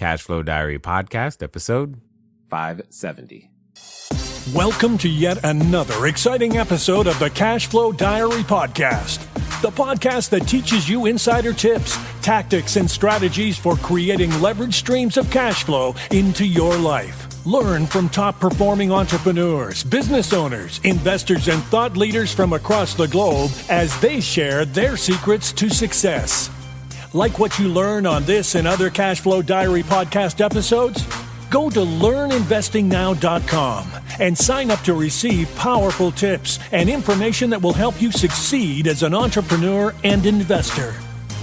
Cashflow Diary Podcast, episode 570. Welcome to yet another exciting episode of the Cashflow Diary Podcast, the podcast that teaches you insider tips, tactics, and strategies for creating leverage streams of cash flow into your life. Learn from top-performing entrepreneurs, business owners, investors, and thought leaders from across the globe as they share their secrets to success. Like what you learn on this and other Cashflow Diary podcast episodes? Go to learninvestingnow.com and sign up to receive powerful tips and information that will help you succeed as an entrepreneur and investor.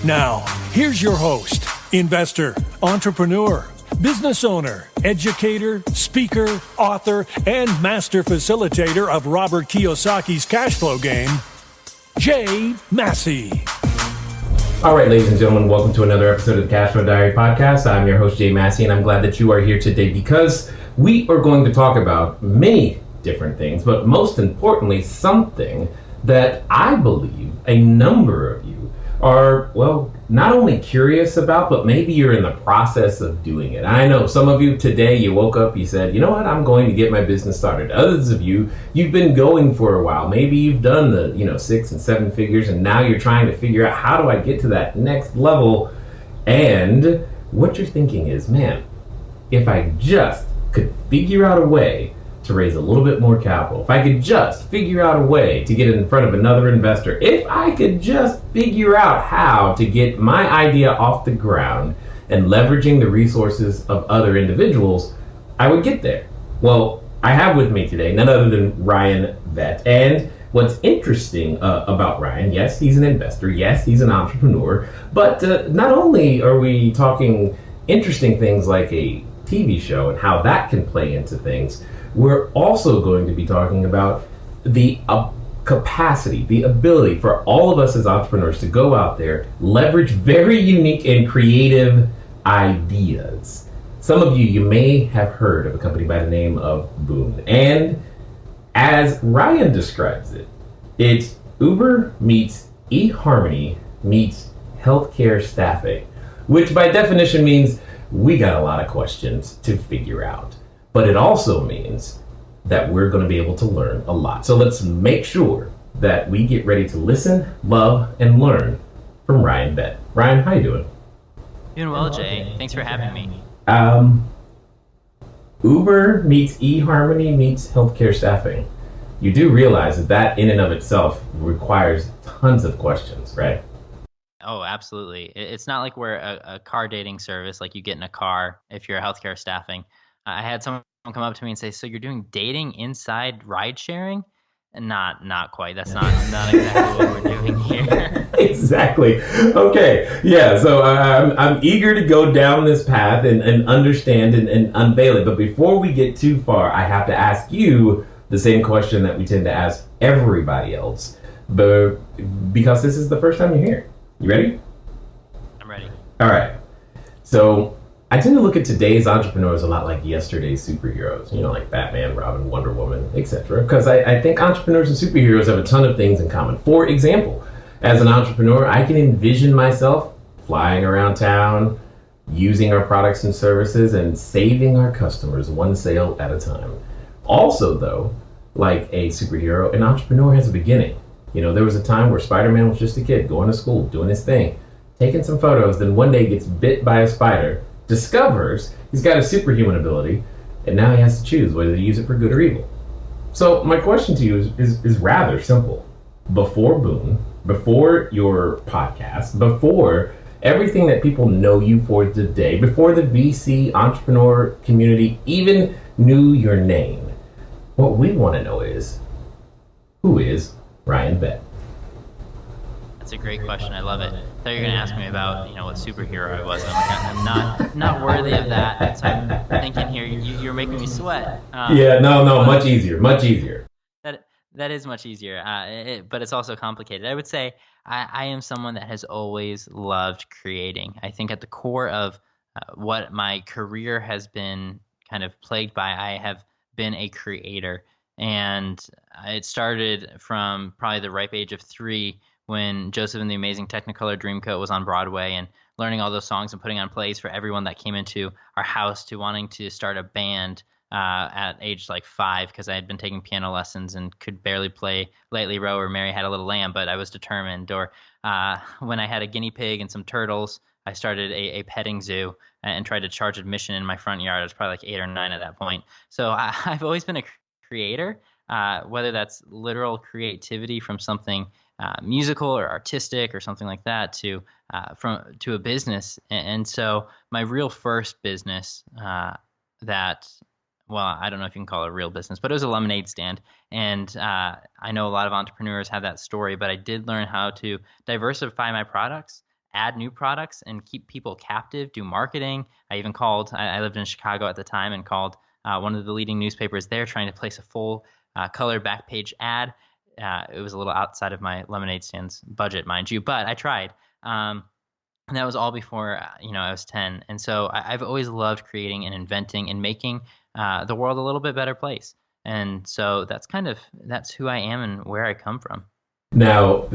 Now, here's your host, investor, entrepreneur, business owner, educator, speaker, author, and master facilitator of Robert Kiyosaki's cash flow game, Jay Massey. All right, ladies and gentlemen, welcome to another episode of the Cashflow Diary Podcast. I'm your host, Jay Massey, and I'm glad that you are here today because we are going to talk about many different things, but most importantly, something that I believe a number of you are, well, not only curious about, but maybe you're in the process of doing it. I know some of you today, you woke up, you said, you know what, I'm going to get my business started. Others of you, you've been going for a while. Maybe you've done the, 6 and 7 figures, and now you're trying to figure out, how do I get to that next level? And what you're thinking is, man, if I just could figure out a way to raise a little bit more capital, if I could just figure out a way to get in front of another investor, if I could just figure out how to get my idea off the ground and leveraging the resources of other individuals, I would get there. Well, I have with me today none other than Ryan Vett. And what's interesting about Ryan, yes, he's an investor, yes, he's an entrepreneur, but not only are we talking interesting things like a TV show and how that can play into things, we're also going to be talking about the capacity, the ability for all of us as entrepreneurs to go out there, leverage very unique and creative ideas. Some of you may have heard of a company by the name of Boon. And as Ryan describes it, it's Uber meets eHarmony meets healthcare staffing, which by definition means we got a lot of questions to figure out. But it also means that we're going to be able to learn a lot. So let's make sure that we get ready to listen, love, and learn from Ryan Vett. Ryan, how you doing? Doing well, Jay. Thanks for having me. Uber meets eHarmony meets healthcare staffing. You do realize that in and of itself requires tons of questions, right? Oh, absolutely. It's not like we're a car dating service, like you get in a car if you're a healthcare staffing. I had someone come up to me and say, so you're doing dating inside ride sharing? And not quite. That's not exactly what we're doing here. Exactly. Okay. Yeah. So I'm eager to go down this path and understand and unveil it. But before we get too far, I have to ask you the same question that we tend to ask everybody else. But because this is the first time you're here. You ready? I'm ready. All right. So I tend to look at today's entrepreneurs a lot like yesterday's superheroes, like Batman, Robin, Wonder Woman, etc. Because I think entrepreneurs and superheroes have a ton of things in common. For example, as an entrepreneur, I can envision myself flying around town, using our products and services, and saving our customers one sale at a time. Also, though, like a superhero, an entrepreneur has a beginning. There was a time where Spider-Man was just a kid going to school, doing his thing, taking some photos, then one day gets bit by a spider, discovers he's got a superhuman ability, and now he has to choose whether to use it for good or evil. So my question to you is rather simple. Before Boon, before your podcast, before everything that people know you for today, before the VC entrepreneur community even knew your name, what we want to know is, who is Ryan Vett? That's a great question. I love it. I thought you were going to ask me about, what superhero I was. I'm not worthy of that. So I'm thinking here, you're making me sweat. No, much easier. That is much easier, but it's also complicated. I would say I am someone that has always loved creating. I think at the core of what my career has been kind of plagued by, I have been a creator. And it started from probably the ripe age of 3, when Joseph and the Amazing Technicolor Dreamcoat was on Broadway, and learning all those songs and putting on plays for everyone that came into our house, to wanting to start a band at age like 5, because I had been taking piano lessons and could barely play Lightly Row or Mary Had a Little Lamb, but I was determined. Or when I had a guinea pig and some turtles, I started a petting zoo and tried to charge admission in my front yard. I was probably like 8 or 9 at that point. So I've always been a creator, whether that's literal creativity from something musical or artistic or something like that, to a business. And so my real first business well, I don't know if you can call it a real business, but it was a lemonade stand. And I know a lot of entrepreneurs have that story, but I did learn how to diversify my products, add new products, and keep people captive, do marketing. I lived in Chicago at the time, and called one of the leading newspapers there, trying to place a full color back page ad. It was a little outside of my lemonade stand's budget, mind you, but I tried. And that was all before, I was 10. And so I've always loved creating and inventing and making the world a little bit better place. And so that's who I am and where I come from. Now,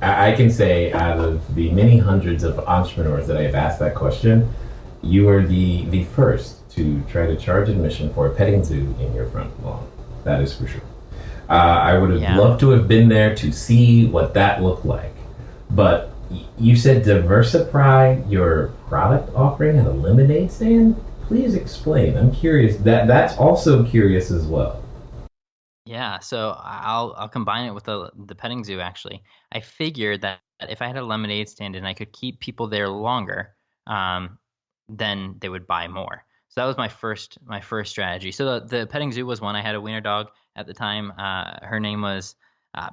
I can say, out of the many hundreds of entrepreneurs that I have asked that question, you are the first to try to charge admission for a petting zoo in your front lawn. That is for sure. I would have loved to have been there to see what that looked like. But you said diversify your product offering at a lemonade stand? Please explain. I'm curious. That's also curious as well. Yeah, so I'll combine it with the petting zoo. Actually, I figured that if I had a lemonade stand and I could keep people there longer, then they would buy more. So that was my first strategy. So the petting zoo was one. I had a wiener dog at the time. Her name was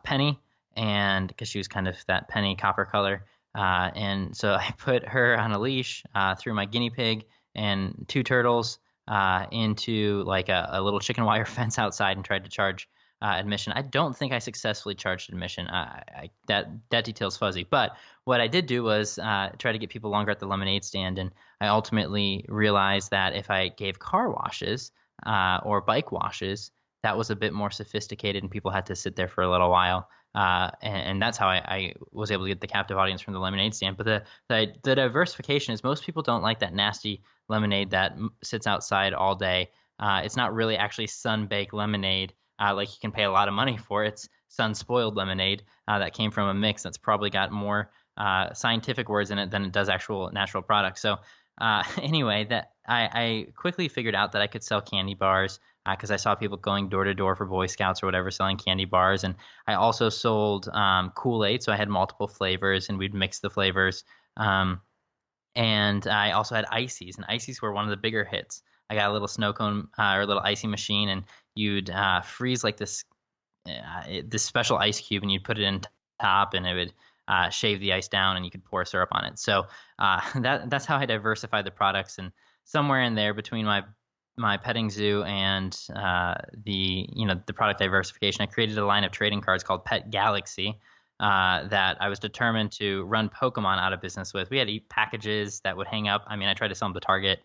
Penny, and because she was kind of that penny copper color, and so I put her on a leash, threw my guinea pig and 2 turtles into like a little chicken wire fence outside, and tried to charge admission. I don't think I successfully charged admission. That detail's fuzzy. But what I did do was try to get people longer at the lemonade stand, and I ultimately realized that if I gave car washes or bike washes, that was a bit more sophisticated, and people had to sit there for a little while. And that's how I was able to get the captive audience from the lemonade stand. But the diversification is, most people don't like that nasty lemonade that sits outside all day. It's not really actually sun-baked lemonade like you can pay a lot of money for. It's sun-spoiled lemonade that came from a mix that's probably got more scientific words in it than it does actual natural products. So anyway, that I quickly figured out that I could sell candy bars, because I saw people going door to door for Boy Scouts or whatever, selling candy bars. And I also sold Kool-Aid, so I had multiple flavors, and we'd mix the flavors. And I also had ices, and ices were one of the bigger hits. I got a little snow cone or a little icy machine, and you'd freeze like this special ice cube, and you'd put it in top, and it would shave the ice down, and you could pour syrup on it. So that's how I diversified the products. And somewhere in there between my petting zoo and the product diversification, I created a line of trading cards called Pet Galaxy that I was determined to run Pokemon out of business with. We had packages that would hang up. I mean, I tried to sell them to Target.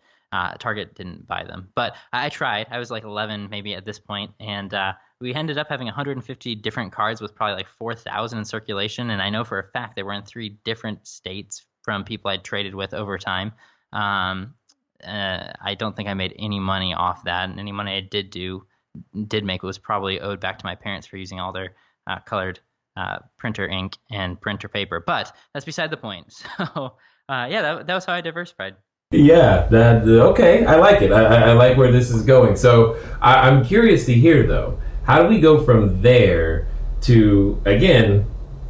Target didn't buy them, but I tried. I was like 11 maybe at this point, and we ended up having 150 different cards with probably like 4,000 in circulation. And I know for a fact they were in 3 different states from people I'd traded with over time. I don't think I made any money off that, and any money I did make was probably owed back to my parents for using all their colored printer ink and printer paper. But that's beside the point. So that was how I diversified. Yeah, okay. I like it. I like where this is going. So I'm curious to hear, though, how do we go from there to, again,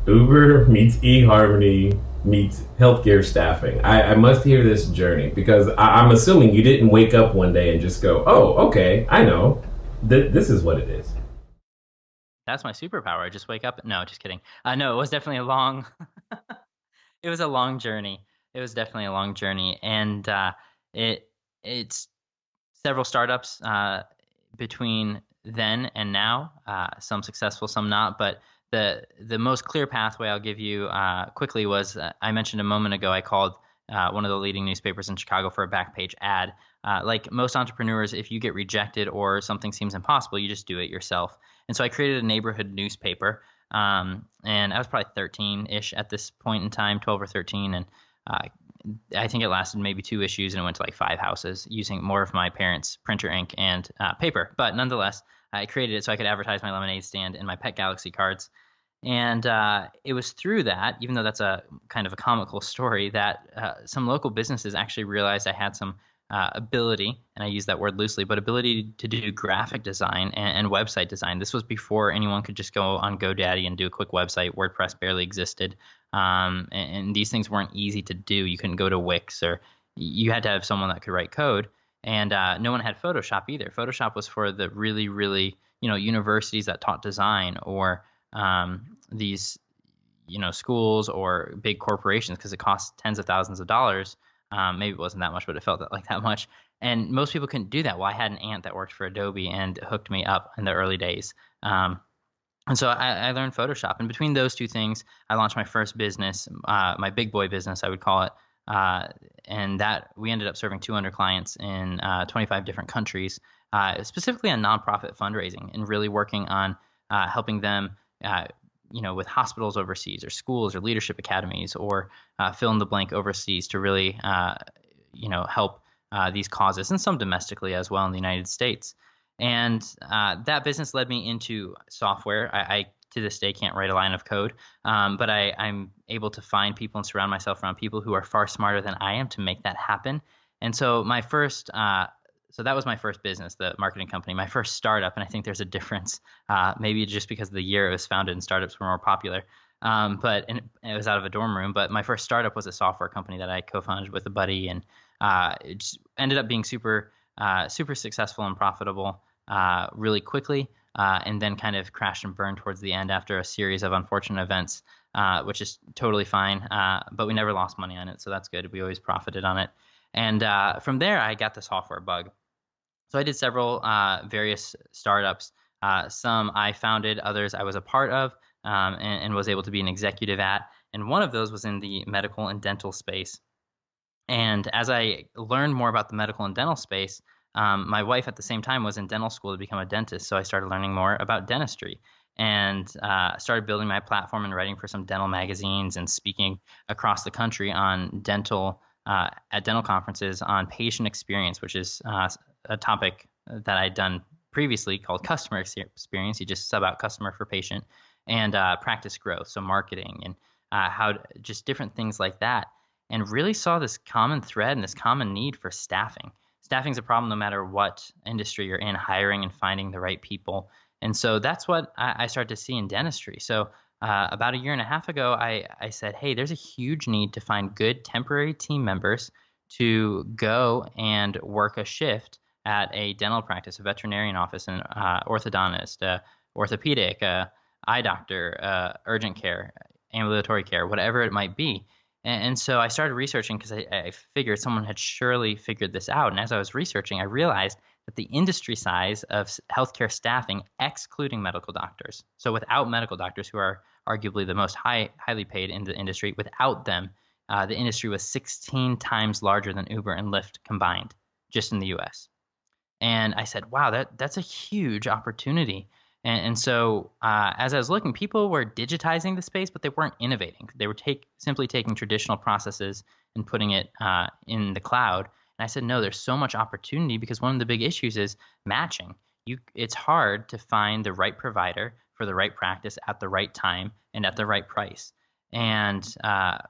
Uber meets eHarmony meets healthcare staffing? I must hear this journey, because I'm assuming you didn't wake up one day and just go, oh, okay, I know. This is what it is. That's my superpower. I just wake up. No, just kidding. No, it was definitely it was a long journey. It was definitely a long journey. And it's several startups between then and now, some successful, some not. But the most clear pathway I'll give you quickly was, I mentioned a moment ago, I called one of the leading newspapers in Chicago for a back page ad. Like most entrepreneurs, if you get rejected or something seems impossible, you just do it yourself. And so I created a neighborhood newspaper And I was probably 13-ish at this point in time, 12 or 13. And I think it lasted maybe 2 issues, and it went to like 5 houses using more of my parents' printer ink and paper. But nonetheless, I created it so I could advertise my lemonade stand and my Pet Galaxy cards. And it was through that, even though that's a kind of a comical story, that some local businesses actually realized I had some ability, and I use that word loosely, but ability to do graphic design and website design. This was before anyone could just go on GoDaddy and do a quick website. WordPress barely existed. And these things weren't easy to do. You couldn't go to Wix, or you had to have someone that could write code. And no one had Photoshop either. Photoshop was for the really, really, universities that taught design, or these, schools or big corporations, because it costs tens of thousands of dollars. Maybe it wasn't that much, but it felt like that much. And most people couldn't do that. Well, I had an aunt that worked for Adobe and hooked me up in the early days. And so I learned Photoshop. And between those two things, I launched my first business, my big boy business, I would call it. And that we ended up serving 200 clients in 25 different countries, specifically on nonprofit fundraising, and really working on helping them with hospitals overseas, or schools, or leadership academies, or fill in the blank overseas, to really, help these causes, and some domestically as well in the United States. And that business led me into software. I to this day can't write a line of code, but I'm able to find people and surround myself around people who are far smarter than I am to make that happen. And so so that was my first business, the marketing company, my first startup. And I think there's a difference, maybe just because of the year it was founded and startups were more popular. But it was out of a dorm room. But my first startup was a software company that I co-founded with a buddy, and it just ended up being super successful and profitable really quickly, and then kind of crashed and burned towards the end after a series of unfortunate events, which is totally fine. But we never lost money on it, so that's good. We always profited on it. And from there, I got the software bug. So I did several various startups. Some I founded, others I was a part of, and was able to be an executive at. And one of those was in the medical and dental space. And as I learned more about the medical and dental space, my wife at the same time was in dental school to become a dentist. So I started learning more about dentistry, and started building my platform and writing for some dental magazines, and speaking across the country on at dental conferences on patient experience, which is a topic that I'd done previously called customer experience. You just sub out customer for patient, and practice growth, so marketing, and just different things like that, and really saw this common thread and this common need for staffing. Staffing is a problem no matter what industry you're in, hiring and finding the right people. And so that's what I started to see in dentistry. So about a year and a half ago, I said, hey, there's a huge need to find good temporary team members to go and work a shift at a dental practice, a veterinarian office, an orthodontist, orthopedic, eye doctor, urgent care, ambulatory care, whatever it might be. And so I started researching, because I figured someone had surely figured this out. And as I was researching, I realized that the industry size of healthcare staffing, excluding medical doctors, so without medical doctors, who are arguably the most highly paid in the industry, without them, the industry was 16 times larger than Uber and Lyft combined, just in the U.S. And I said, wow, that's a huge opportunity. And so as I was looking, people were digitizing the space, but they weren't innovating. They were simply taking traditional processes and putting it in the cloud. And I said, no, there's so much opportunity, because one of the big issues is matching. It's hard to find the right provider for the right practice at the right time and at the right price. And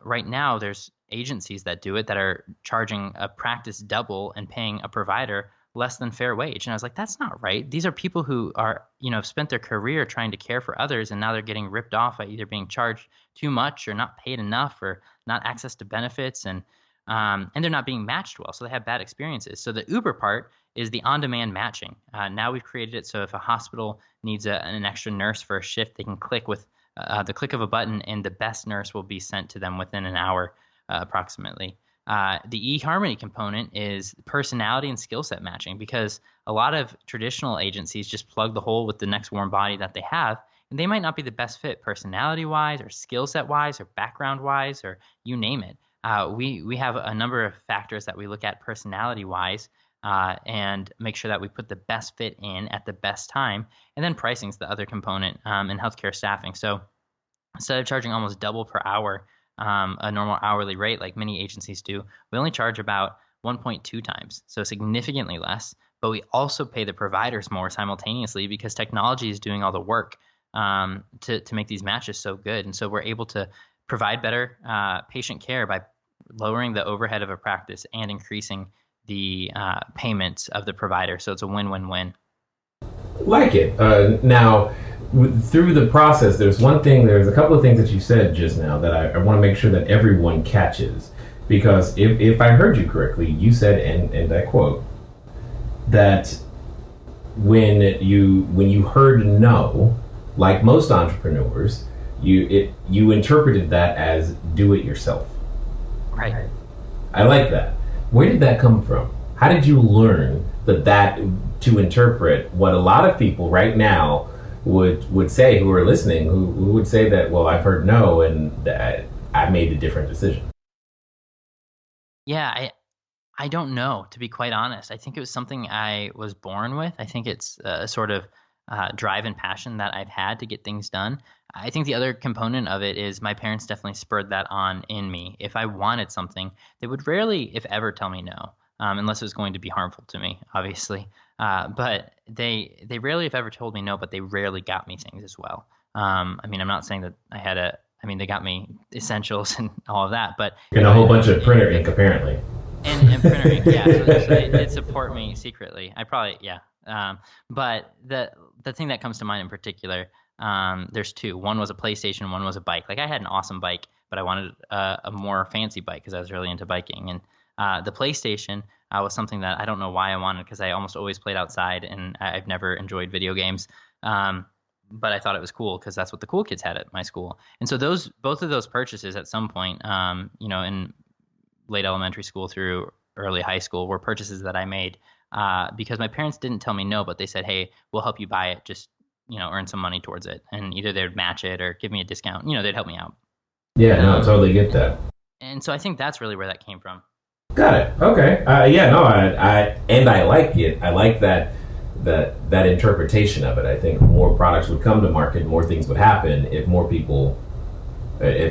right now, there's agencies that do it, that are charging a practice double and paying a provider less than fair wage. And I was like, that's not right. These are people who are, have spent their career trying to care for others, and now they're getting ripped off by either being charged too much, or not paid enough, or not access to benefits, and they're not being matched well. So they have bad experiences. So the Uber part is the on-demand matching. Now we've created it so if a hospital needs an extra nurse for a shift, they can click with the click of a button, and the best nurse will be sent to them within an hour approximately. The eHarmony component is personality and skill set matching, because a lot of traditional agencies just plug the hole with the next warm body that they have, and they might not be the best fit personality-wise, or skill set-wise, or background-wise, or you name it. We have a number of factors that we look at personality-wise, and make sure that we put the best fit in at the best time. And then pricing is the other component in healthcare staffing. So instead of charging almost double per hour, a normal hourly rate like many agencies do, we only charge about 1.2 times, so significantly less. But we also pay the providers more simultaneously because technology is doing all the work to make these matches so good. And so we're able to provide better patient care by lowering the overhead of a practice and increasing the payments of the provider. So it's a win-win-win. Like it. Now, through the process, there's a couple of things that you said just now that I want to make sure that everyone catches. Because if I heard you correctly, you said, and I quote, that when you heard no, like most entrepreneurs, you interpreted that as do it yourself. Right. I like that. Where did that come from? How did you learn that to interpret what a lot of people right now would say, who are listening, who would say that, well, I've heard no and that I made a different decision? Yeah, I don't know, to be quite honest. I think it was something I was born with. I think it's a sort of drive and passion that I've had to get things done. I think the other component of it is my parents definitely spurred that on in me. If I wanted something, they would rarely, if ever, tell me no, unless it was going to be harmful to me, obviously. But they rarely, if ever, told me no, but they rarely got me things as well. I mean, I'm not saying that I mean, they got me essentials and all of that, but And a whole bunch of printer ink, apparently. And printer ink, yeah. So they did support me secretly. I probably, yeah. But the thing that comes to mind in particular, there's two. One was a PlayStation, one was a bike. Like I had an awesome bike, but I wanted a more fancy bike because I was really into biking. And the PlayStation was something that I don't know why I wanted because I almost always played outside and I've never enjoyed video games. But I thought it was cool because that's what the cool kids had at my school. And so both of those purchases at some point, in late elementary school through early high school were purchases that I made because my parents didn't tell me no, but they said, hey, we'll help you buy it. Just, earn some money towards it. And either they would match it or give me a discount. They'd help me out. Yeah, no, I totally get that. And so I think that's really where that came from. Got it. Okay. I like it. I like that interpretation of it. I think more products would come to market, more things would happen if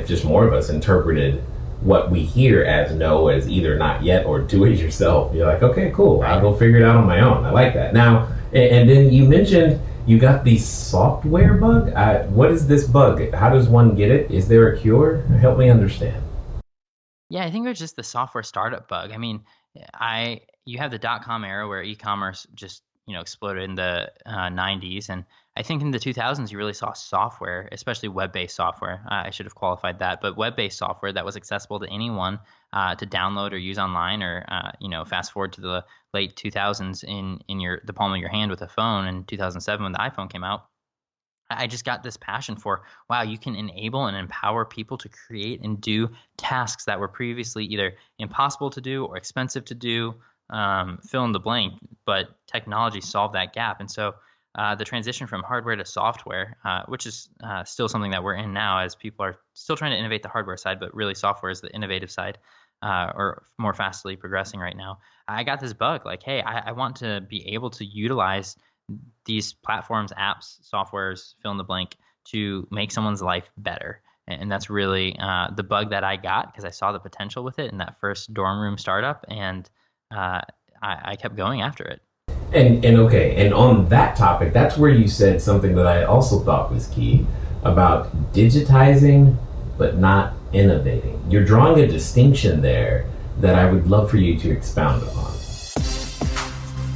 just more of us interpreted what we hear as no as either not yet or do it yourself. You're like, okay, cool. I'll go figure it out on my own. I like that. Now, and then you mentioned you got the software bug. What is this bug? How does one get it? Is there a cure? Help me understand. Yeah, I think it was just the software startup bug. I mean, you have the .com era where e-commerce just exploded in the 90s, and I think in the 2000s you really saw software, especially web-based software. I should have qualified that, but web-based software that was accessible to anyone to download or use online, or fast forward to the late 2000s in the palm of your hand with a phone in 2007 when the iPhone came out. I just got this passion for, wow, you can enable and empower people to create and do tasks that were previously either impossible to do or expensive to do, fill in the blank, but technology solved that gap. And so the transition from hardware to software, which is still something that we're in now as people are still trying to innovate the hardware side, but really software is the innovative side, or more fastly progressing right now. I got this bug like, hey, I want to be able to utilize these platforms, apps, softwares, fill in the blank, to make someone's life better. And that's really the bug that I got because I saw the potential with it in that first dorm room startup, and I kept going after it. And on that topic, that's where you said something that I also thought was key about digitizing but not innovating. You're drawing a distinction there that I would love for you to expound upon.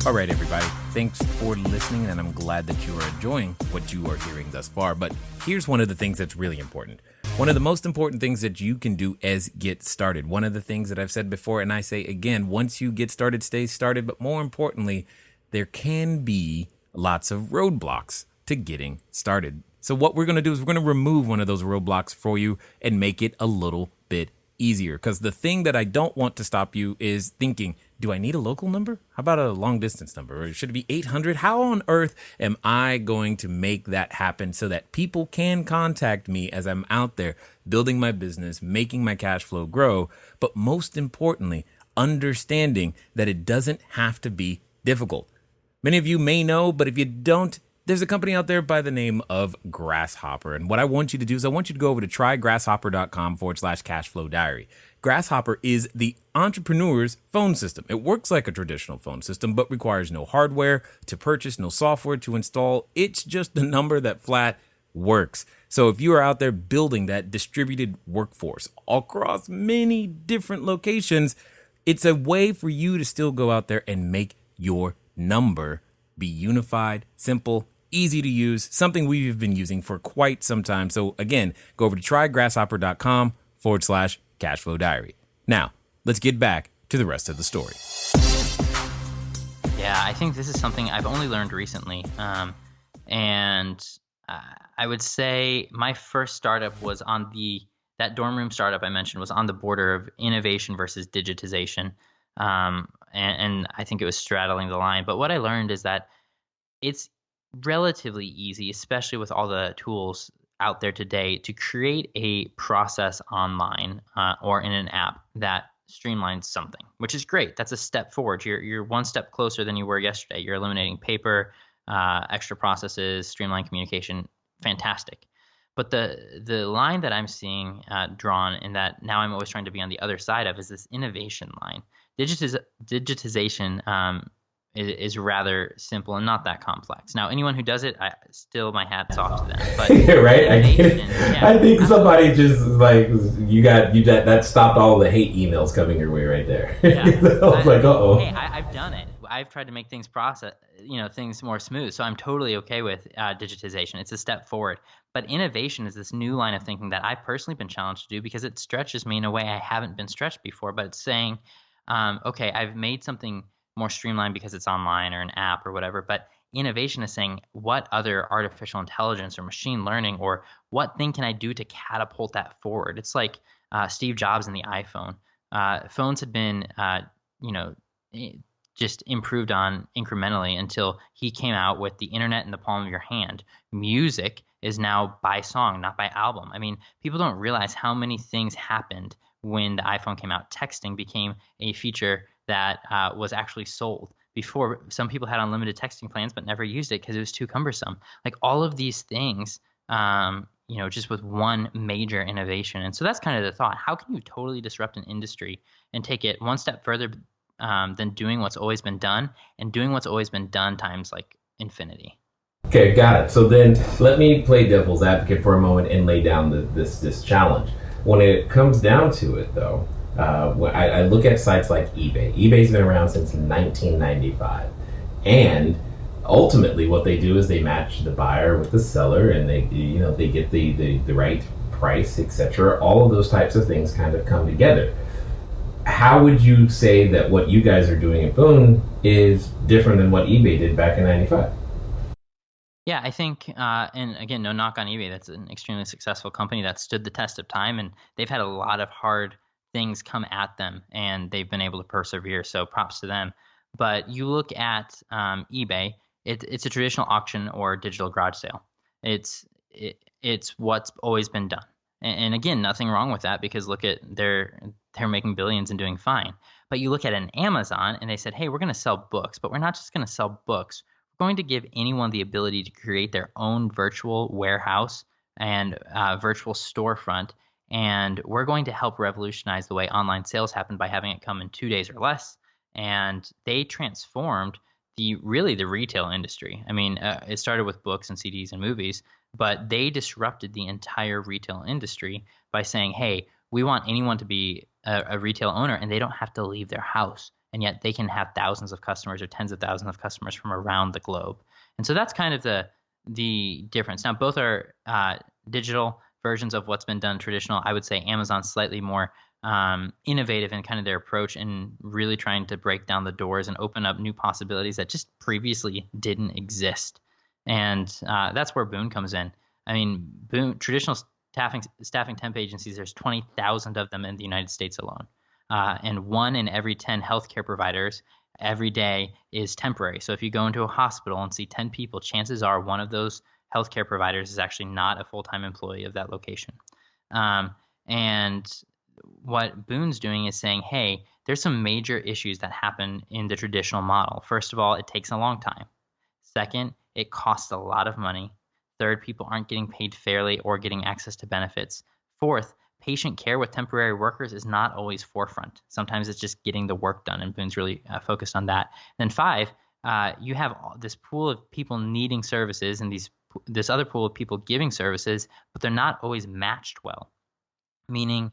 All right, everybody. Thanks for listening, and I'm glad that you are enjoying what you are hearing thus far. But here's one of the things that's really important. One of the most important things that you can do is get started. One of the things that I've said before, and I say again, once you get started, stay started. But more importantly, there can be lots of roadblocks to getting started. So what we're going to do is we're going to remove one of those roadblocks for you and make it a little bit easier. Because the thing that I don't want to stop you is thinking, do I need a local number? How about a long distance number? Or should it be 800? How on earth am I going to make that happen so that people can contact me as I'm out there building my business, making my cash flow grow? But most importantly, understanding that it doesn't have to be difficult. Many of you may know, but if you don't, There's a company out there by the name of Grasshopper. And what I want you to do is I want you to go over to trygrasshopper.com/cashflow diary. Grasshopper is the entrepreneur's phone system. It works like a traditional phone system, but requires no hardware to purchase, no software to install. It's just a number that flat works. So if you are out there building that distributed workforce across many different locations, it's a way for you to still go out there and make your number be unified, simple, easy to use, something we've been using for quite some time. So again, go over to trygrasshopper.com/cashflow diary. Now, let's get back to the rest of the story. Yeah, I think this is something I've only learned recently. And I would say my first startup was on that dorm room startup I mentioned was on the border of innovation versus digitization. And I think it was straddling the line. But what I learned is that it's relatively easy, especially with all the tools out there today, to create a process online or in an app that streamlines something, which is great. That's a step forward. You're one step closer than you were yesterday. You're eliminating paper, extra processes, streamlined communication. Fantastic. But the line that I'm seeing drawn, and that now I'm always trying to be on the other side of, is this innovation line. Digitization is rather simple and not that complex. Now, anyone who does it, my hat's off to them. But right? I think somebody just like that stopped all the hate emails coming your way right there. Yeah. I was like, uh-oh. Hey, I've done it. I've tried to make things things more smooth. So I'm totally okay with digitization. It's a step forward. But innovation is this new line of thinking that I've personally been challenged to do because it stretches me in a way I haven't been stretched before. But it's saying, okay, I've made something more streamlined because it's online or an app or whatever. But innovation is saying, what other artificial intelligence or machine learning or what thing can I do to catapult that forward? It's like Steve Jobs and the iPhone. Phones had been, just improved on incrementally until he came out with the internet in the palm of your hand. Music is now by song, not by album. I mean, people don't realize how many things happened when the iPhone came out. Texting became a feature that was actually sold. Before, some people had unlimited texting plans but never used it because it was too cumbersome. Like all of these things, just with one major innovation. And so that's kind of the thought. How can you totally disrupt an industry and take it one step further than doing what's always been done, and doing what's always been done times like infinity? Okay, got it. So then let me play devil's advocate for a moment and lay down this challenge. When it comes down to it, though, when I look at sites like eBay. eBay's been around since 1995, and ultimately what they do is they match the buyer with the seller, and they get the right price, etc. All of those types of things kind of come together. How would you say that what you guys are doing at Boon is different than what eBay did back in 95? Yeah, I think, and again, no knock on eBay. That's an extremely successful company that stood the test of time, and they've had a lot of hard things come at them, and they've been able to persevere. So props to them. But you look at eBay, it's a traditional auction or digital garage sale. It's what's always been done. And again, nothing wrong with that, because look at they're making billions and doing fine. But you look at an Amazon and they said, hey, we're going to sell books, but we're not just going to sell books. We're going to give anyone the ability to create their own virtual warehouse and virtual storefront. And we're going to help revolutionize the way online sales happen by having it come in 2 days or less. And they transformed the retail industry. I mean, it started with books and CDs and movies, but they disrupted the entire retail industry by saying, hey, we want anyone to be a retail owner, and they don't have to leave their house. And yet they can have thousands of customers or tens of thousands of customers from around the globe. And so that's kind of the difference. Now, both are digital versions of what's been done traditional. I would say Amazon's slightly more innovative in kind of their approach and really trying to break down the doors and open up new possibilities that just previously didn't exist. And that's where Boon comes in. I mean, Boon, traditional staffing temp agencies, there's 20,000 of them in the United States alone. And 1 in every 10 healthcare providers every day is temporary. So if you go into a hospital and see 10 people, chances are one of those healthcare providers is actually not a full-time employee of that location. And what Boon's doing is saying, hey, there's some major issues that happen in the traditional model. First of all, it takes a long time. Second, It costs a lot of money. Third, people aren't getting paid fairly or getting access to benefits. Fourth, patient care with temporary workers is not always forefront. Sometimes it's just getting the work done, and Boon's really focused on that. And then five, you have this pool of people needing services and this other pool of people giving services, but they're not always matched well, meaning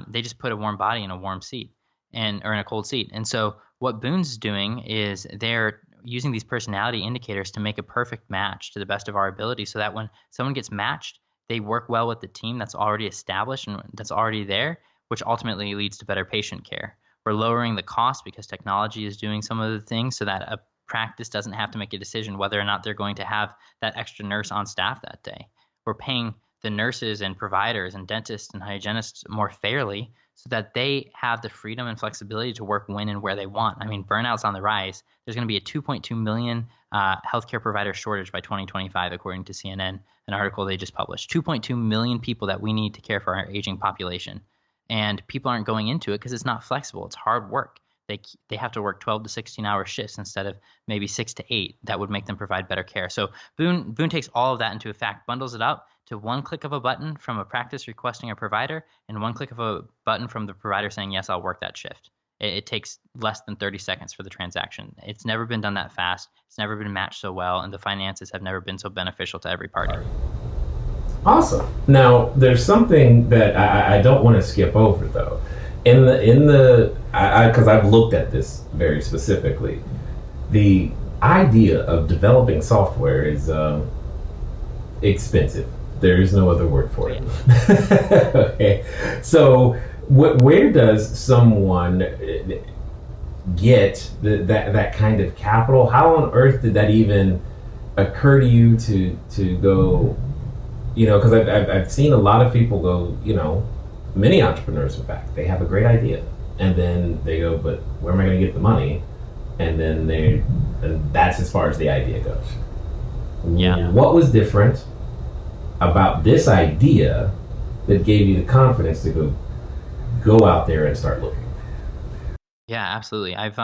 they just put a warm body in a warm seat or in a cold seat. And so what Boon's doing is they're using these personality indicators to make a perfect match to the best of our ability, so that when someone gets matched, they work well with the team that's already established and that's already there, which ultimately leads to better patient care. We're lowering the cost because technology is doing some of the things so that a practice doesn't have to make a decision whether or not they're going to have that extra nurse on staff that day. We're paying the nurses and providers and dentists and hygienists more fairly so that they have the freedom and flexibility to work when and where they want. I mean, burnout's on the rise. There's going to be a 2.2 million healthcare provider shortage by 2025, according to CNN, an article they just published. 2.2 million people that we need to care for our aging population. And people aren't going into it because it's not flexible. It's hard work. They have to work 12 to 16-hour shifts instead of maybe 6 to 8. That would make them provide better care. So Boon takes all of that into effect, bundles it up to one click of a button from a practice requesting a provider and one click of a button from the provider saying, yes, I'll work that shift. It takes less than 30 seconds for the transaction. It's never been done that fast. It's never been matched so well, and the finances have never been so beneficial to every party. Awesome. Now, there's something that I don't want to skip over, though. Because I've looked at this very specifically, the idea of developing software is expensive. There is no other word for it. Yeah. Okay. So, where does someone get that kind of capital? How on earth did that even occur to you to go? Because I've seen a lot of people go. Many entrepreneurs, in fact, they have a great idea, and then they go, but where am I going to get the money? And then that's as far as the idea goes. Yeah. What was different about this idea that gave you the confidence to go out there and start looking? Yeah, absolutely. I've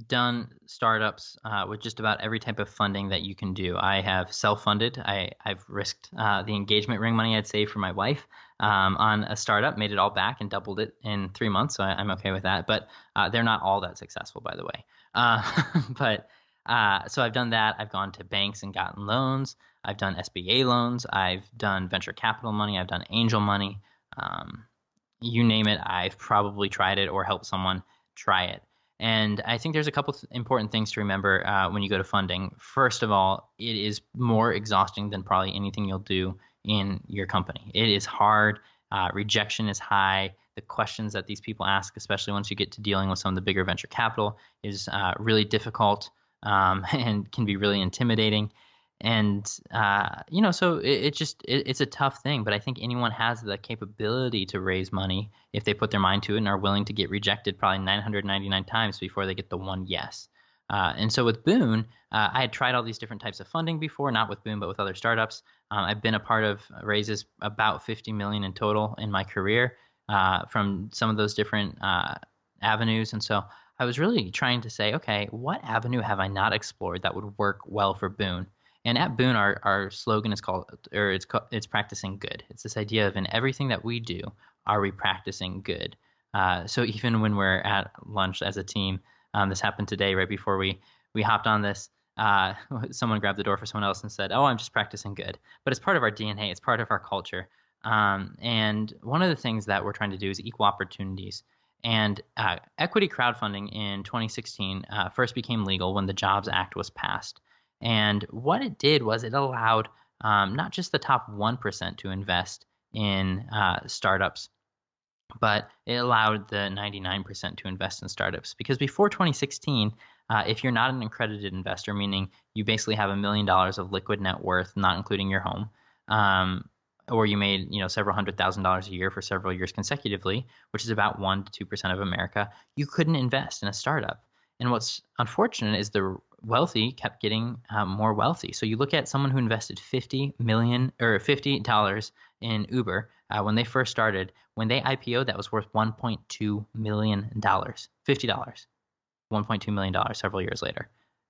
done startups with just about every type of funding that you can do. I have self-funded. I've risked the engagement ring money I'd saved for my wife on a startup, made it all back and doubled it in 3 months. So I'm okay with that. But they're not all that successful, by the way. So I've done that. I've gone to banks and gotten loans. I've done SBA loans. I've done venture capital money. I've done angel money. You name it, I've probably tried it or helped someone try it. And I think there's a couple important things to remember when you go to funding. First of all, it is more exhausting than probably anything you'll do in your company. It is hard. Rejection is high. The questions that these people ask, especially once you get to dealing with some of the bigger venture capital, is really difficult and can be really intimidating. And so it's a tough thing, but I think anyone has the capability to raise money if they put their mind to it and are willing to get rejected probably 999 times before they get the one yes. And so with Boon, I had tried all these different types of funding before, not with Boon, but with other startups. I've been a part of raises about 50 million in total in my career from some of those different avenues. And so I was really trying to say, okay, what avenue have I not explored that would work well for Boon? And at Boon, our slogan is it's practicing good. It's this idea of in everything that we do, are we practicing good? So even when we're at lunch as a team, this happened today right before we hopped on this. Someone grabbed the door for someone else and said, "Oh, I'm just practicing good." But it's part of our DNA. It's part of our culture. And one of the things that we're trying to do is equal opportunities. And equity crowdfunding in 2016 first became legal when the Jobs Act was passed. And what it did was it allowed not just the top 1% to invest in startups, but it allowed the 99% to invest in startups. Because before 2016, if you're not an accredited investor, meaning you basically have $1 million of liquid net worth, not including your home, or you made several $100,000s a year for several years consecutively, which is about 1 to 2% of America, you couldn't invest in a startup. And what's unfortunate is the wealthy kept getting more wealthy. So you look at someone who invested $50 in Uber when they first started. When they IPO'd, that was worth $1.2 million. $50, $1.2 million several years later.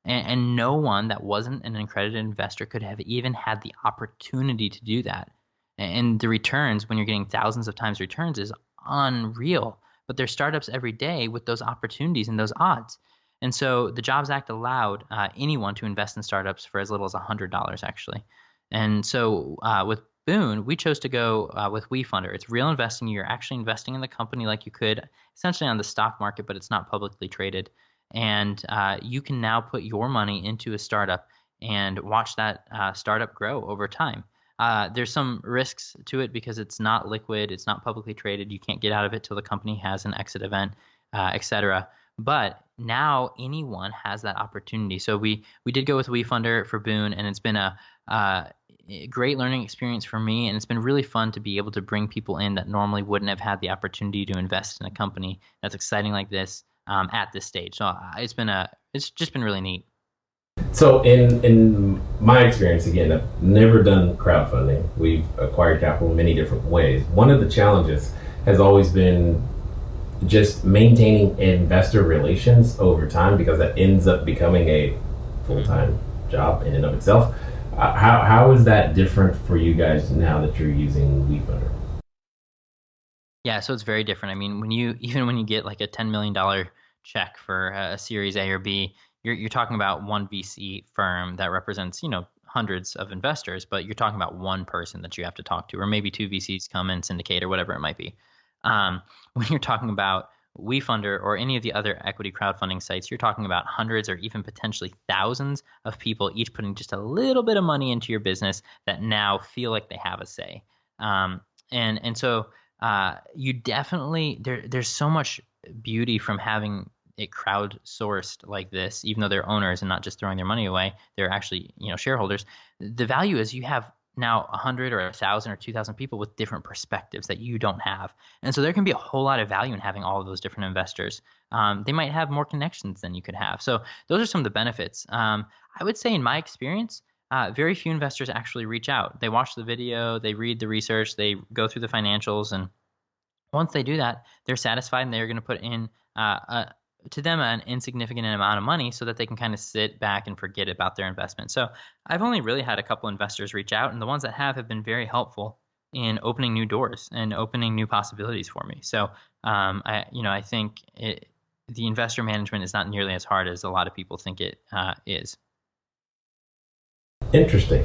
And no one that wasn't an accredited investor could have even had the opportunity to do that. And the returns, when you're getting thousands of times returns, is unreal. But there's startups every day with those opportunities and those odds. And so the Jobs Act allowed anyone to invest in startups for as little as $100, actually. And so with Boon, we chose to go with WeFunder. It's real investing. You're actually investing in the company like you could essentially on the stock market, but it's not publicly traded. And you can now put your money into a startup and watch that startup grow over time. There's some risks to it because it's not liquid, it's not publicly traded. You can't get out of it till the company has an exit event, etc. But now anyone has that opportunity. So we did go with WeFunder for Boon, and it's been a great learning experience for me, and it's been really fun to be able to bring people in that normally wouldn't have had the opportunity to invest in a company that's exciting like this at this stage. So it's just been really neat. So in my experience, again, I've never done crowdfunding. We've acquired capital in many different ways. One of the challenges has always been just maintaining investor relations over time, because that ends up becoming a full-time job in and of itself. How is that different for you guys now that you're using WeFunder? Yeah, so it's very different. I mean, when you get like a $10 million check for a Series A or B, you're talking about one VC firm that represents, hundreds of investors, but you're talking about one person that you have to talk to, or maybe two VCs come and syndicate or whatever it might be. When you're talking about WeFunder or any of the other equity crowdfunding sites, you're talking about hundreds or even potentially thousands of people, each putting just a little bit of money into your business that now feel like they have a say. And so you definitely, there's so much beauty from having it crowdsourced like this, even though they're owners and not just throwing their money away, they're actually, shareholders. The value is you have now 100 or 1,000 or 2,000 people with different perspectives that you don't have. And so there can be a whole lot of value in having all of those different investors. They might have more connections than you could have. So those are some of the benefits. I would say in my experience, very few investors actually reach out. They watch the video, they read the research, they go through the financials, and once they do that, they're satisfied and they're going to put in to them an insignificant amount of money so that they can kind of sit back and forget about their investment. So I've only really had a couple investors reach out, and the ones that have been very helpful in opening new doors and opening new possibilities for me. So I think the investor management is not nearly as hard as a lot of people think it is. Interesting.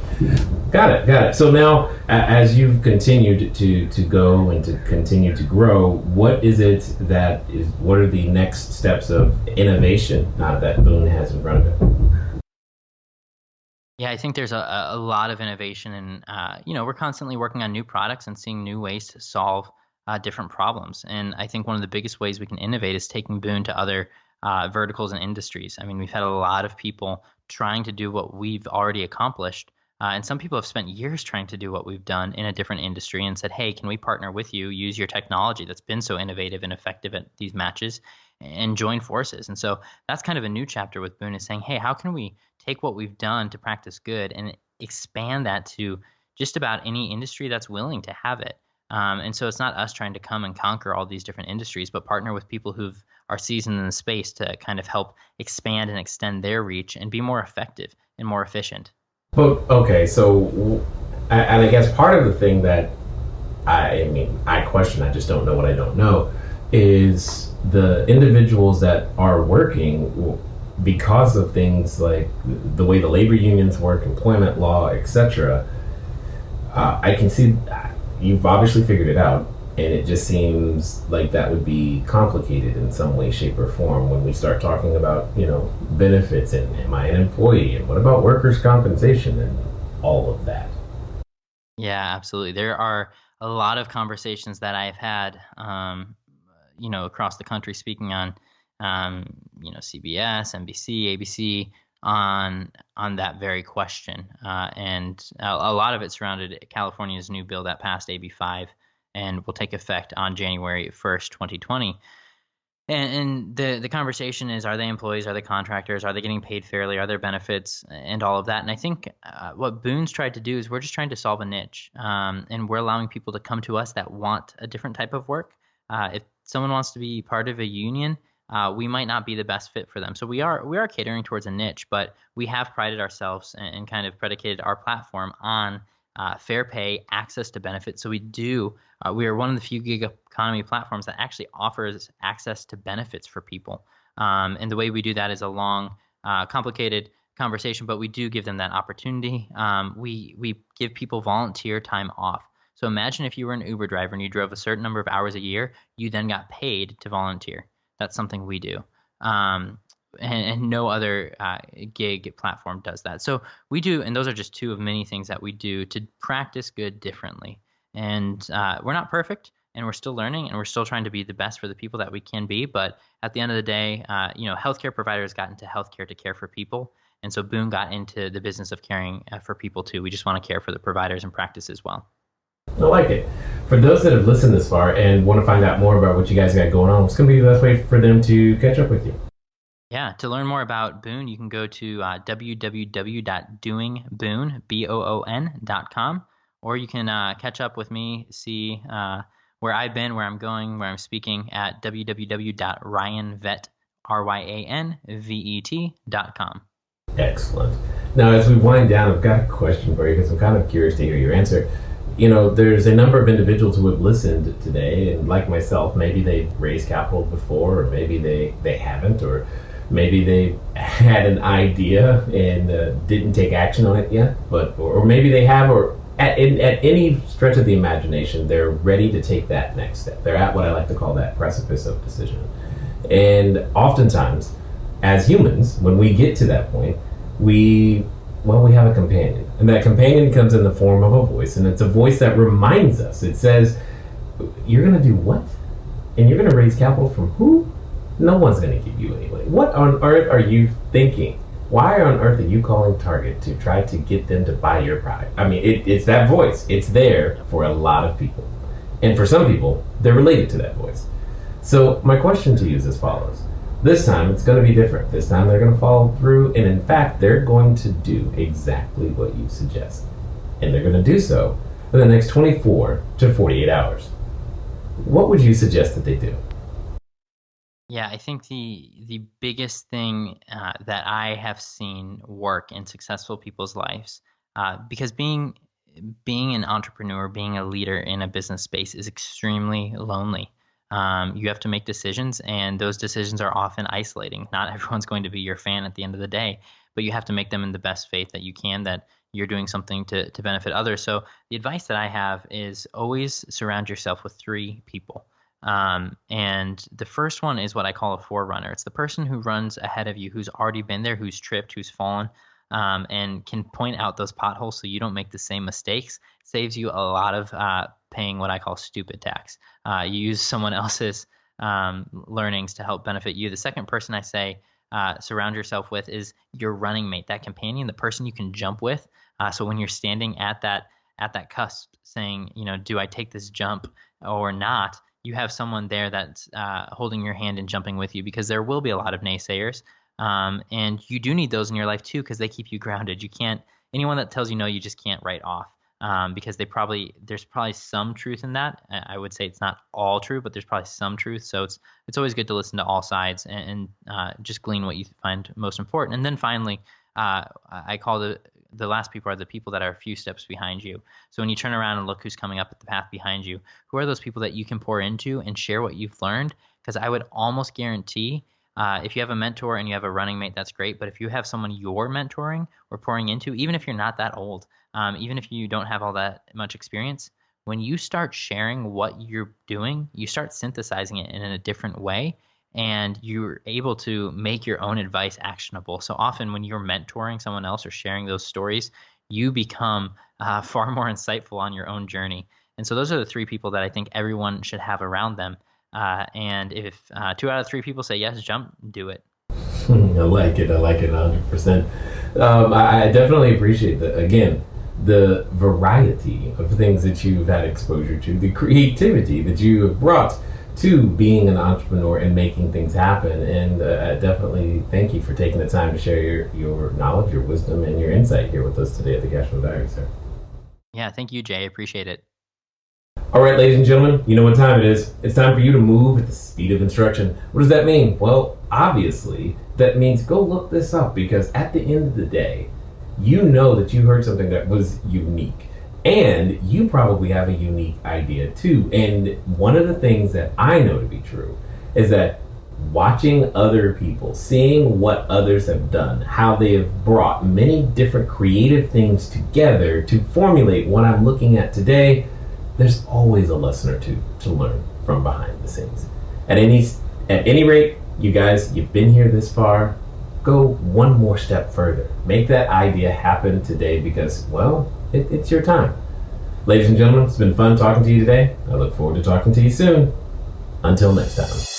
Got it. So now, as you've continued to go and to continue to grow, what are the next steps of innovation that Boon has in front of it? Yeah, I think there's a lot of innovation, and we're constantly working on new products and seeing new ways to solve different problems. And I think one of the biggest ways we can innovate is taking Boon to other verticals and industries. I mean, we've had a lot of people trying to do what we've already accomplished. And some people have spent years trying to do what we've done in a different industry and said, hey, can we partner with you, use your technology that's been so innovative and effective at these matches, and join forces? And so that's kind of a new chapter with Boon, is saying, hey, how can we take what we've done to practice good and expand that to just about any industry that's willing to have it? And so it's not us trying to come and conquer all these different industries, but partner with people who are seasoned in the space to kind of help expand and extend their reach and be more effective and more efficient. But okay, so and I guess part of the thing that I question, I just don't know what I don't know, is the individuals that are working because of things like the way the labor unions work, employment law, etc. I can see you've obviously figured it out, and it just seems like that would be complicated in some way, shape, or form when we start talking about, benefits and am I an employee and what about workers' compensation and all of that. Yeah, absolutely. There are a lot of conversations that I've had, across the country, speaking on, CBS, NBC, ABC, on that very question. And a lot of it surrounded California's new bill that passed, AB 5, and will take effect on January 1st, 2020. And the conversation is, are they employees? Are they contractors? Are they getting paid fairly? Are there benefits and all of that? And I think what Boon's tried to do is we're just trying to solve a niche. And we're allowing people to come to us that want a different type of work. If someone wants to be part of a union, we might not be the best fit for them. So we are catering towards a niche, but we have prided ourselves and kind of predicated our platform on fair pay, access to benefits. So we are one of the few gig economy platforms that actually offers access to benefits for people. And the way we do that is a long, complicated conversation, but we do give them that opportunity. We give people volunteer time off. So imagine if you were an Uber driver and you drove a certain number of hours a year, you then got paid to volunteer. That's something we do. And no other gig platform does that. So we do, and those are just two of many things that we do to practice good differently. And we're not perfect, and we're still learning, and we're still trying to be the best for the people that we can be. But at the end of the day, healthcare providers got into healthcare to care for people. And so Boon got into the business of caring for people too. We just want to care for the providers and practice as well. I like it. For those that have listened this far and want to find out more about what you guys got going on, what's going to be the best way for them to catch up with you? Yeah, to learn more about Boon, you can go to www.doingboon.com, or you can catch up with me, see where I've been, where I'm going, where I'm speaking at www.ryanvet.com. Excellent. Now, as we wind down, I've got a question for you because I'm kind of curious to hear your answer. There's a number of individuals who have listened today, and like myself, maybe they've raised capital before, or maybe they haven't, or maybe they had an idea and didn't take action on it yet, or maybe they have, or at any stretch of the imagination, they're ready to take that next step. They're at what I like to call that precipice of decision. And oftentimes, as humans, when we get to that point, we have a companion. And that companion comes in the form of a voice, and it's a voice that reminds us. It says, you're going to do what? And you're going to raise capital from who? No one's going to give you anyway. What on earth are you thinking? Why on earth are you calling Target to try to get them to buy your product? I mean, it's that voice. It's there for a lot of people. And for some people, they're related to that voice. So my question to you is as follows. This time, it's going to be different. This time, they're going to follow through, and in fact, they're going to do exactly what you suggest. And they're going to do so in the next 24 to 48 hours. What would you suggest that they do? Yeah, I think the biggest thing that I have seen work in successful people's lives, because being an entrepreneur, being a leader in a business space is extremely lonely. You have to make decisions, and those decisions are often isolating. Not everyone's going to be your fan at the end of the day, but you have to make them in the best faith that you can, that you're doing something to benefit others. So the advice that I have is always surround yourself with 3 people. And the first one is what I call a forerunner. It's the person who runs ahead of you, who's already been there, who's tripped, who's fallen, and can point out those potholes so you don't make the same mistakes. It saves you a lot of paying what I call stupid tax. You use someone else's learnings to help benefit you. The second person I say surround yourself with is your running mate, that companion, the person you can jump with. So when you're standing at that cusp saying, do I take this jump or not? You have someone there that's holding your hand and jumping with you, because there will be a lot of naysayers. And you do need those in your life too, because they keep you grounded. Anyone that tells you no, you just can't write off, because there's probably some truth in that. I would say it's not all true, but there's probably some truth. So it's always good to listen to all sides and just glean what you find most important. And then finally, I call the last people are the people that are a few steps behind you. So when you turn around and look who's coming up at the path behind you, who are those people that you can pour into and share what you've learned? Because I would almost guarantee if you have a mentor and you have a running mate, that's great. But if you have someone you're mentoring or pouring into, even if you're not that old, even if you don't have all that much experience, when you start sharing what you're doing, you start synthesizing it in a different way, and you're able to make your own advice actionable. So often when you're mentoring someone else or sharing those stories, you become far more insightful on your own journey. And so those are the 3 people that I think everyone should have around them. And if 2 out of 3 people say yes, jump, do it. I like it 100%. I definitely appreciate the variety of things that you've had exposure to, the creativity that you have brought to being an entrepreneur and making things happen. And I definitely thank you for taking the time to share your knowledge, your wisdom, and your insight here with us today at the Cashflow Diary, sir. Yeah, thank you, Jay. I appreciate it. All right, ladies and gentlemen, you know what time it is. It's time for you to move at the speed of instruction. What does that mean? Well, obviously, that means go look this up, because at the end of the day, you know that you heard something that was unique. And you probably have a unique idea too. And one of the things that I know to be true is that watching other people, seeing what others have done, how they have brought many different creative things together to formulate what I'm looking at today, there's always a lesson or two to learn from behind the scenes. At any rate, you guys, you've been here this far. Go one more step further. Make that idea happen today, because, well, it's your time. Ladies and gentlemen, it's been fun talking to you today. I look forward to talking to you soon. Until next time.